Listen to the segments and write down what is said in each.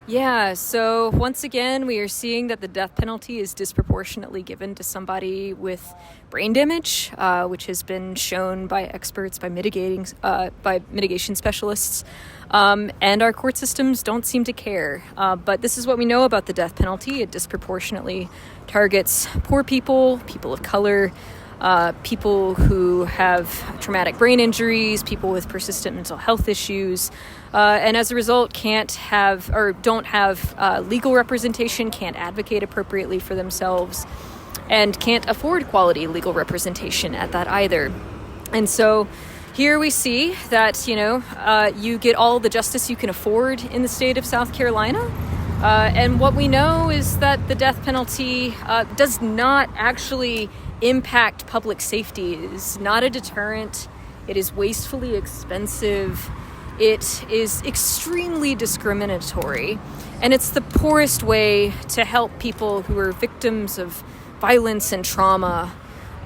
Yeah, so once again, we are seeing that the death penalty is disproportionately given to somebody with brain damage, which has been shown by experts, by mitigation specialists, and our court systems don't seem to care. But this is what we know about the death penalty. It disproportionately targets poor people, people of color, people who have traumatic brain injuries, people with persistent mental health issues, and as a result don't have legal representation, can't advocate appropriately for themselves, and can't afford quality legal representation at that either. And so here we see that, you get all the justice you can afford in the state of South Carolina. And what we know is that the death penalty does not actually impact public safety. It is not a deterrent. It is wastefully expensive. It is extremely discriminatory. And it's the poorest way to help people who are victims of violence and trauma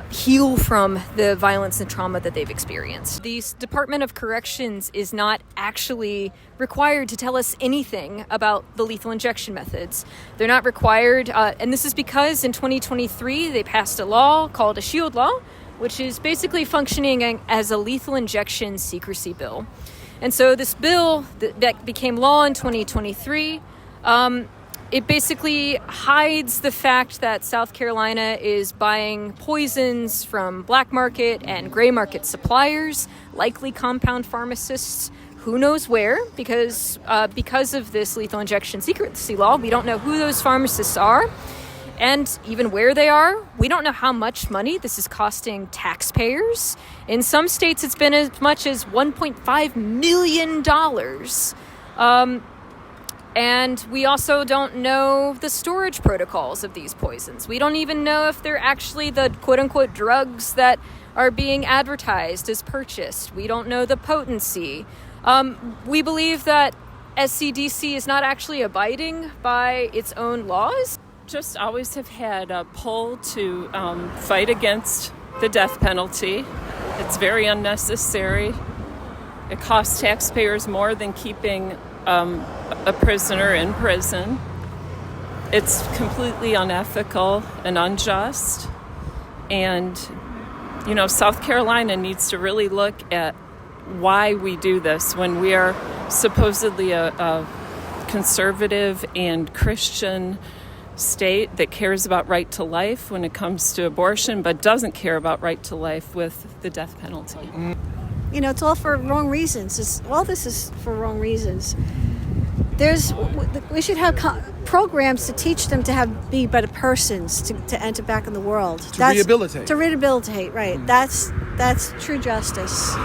heal from the violence and trauma that they've experienced. The Department of Corrections is not actually required to tell us anything about the lethal injection methods. They're not required, and this is because in 2023 they passed a law called a SHIELD law, which is basically functioning as a lethal injection secrecy bill. And so this bill that became law in 2023, it basically hides the fact that South Carolina is buying poisons from black market and gray market suppliers, likely compound pharmacists, who knows where, because of this lethal injection secrecy law. We don't know who those pharmacists are, and even where they are. We don't know how much money this is costing taxpayers. In some states, it's been as much as $1.5 million. And we also don't know the storage protocols of these poisons. We don't even know if they're actually the quote-unquote drugs that are being advertised as purchased. We don't know the potency. We believe that SCDC is not actually abiding by its own laws. Just always have had a pull to fight against the death penalty. It's very unnecessary. It costs taxpayers more than keeping a prisoner in prison. It's completely unethical and unjust. And, South Carolina needs to really look at why we do this when we are supposedly a conservative and Christian state that cares about right to life when it comes to abortion, but doesn't care about right to life with the death penalty. It's all for wrong reasons. All this is for wrong reasons. We should have programs to teach them to be better persons, to enter back in the world. Rehabilitate. To rehabilitate, right. That's true justice.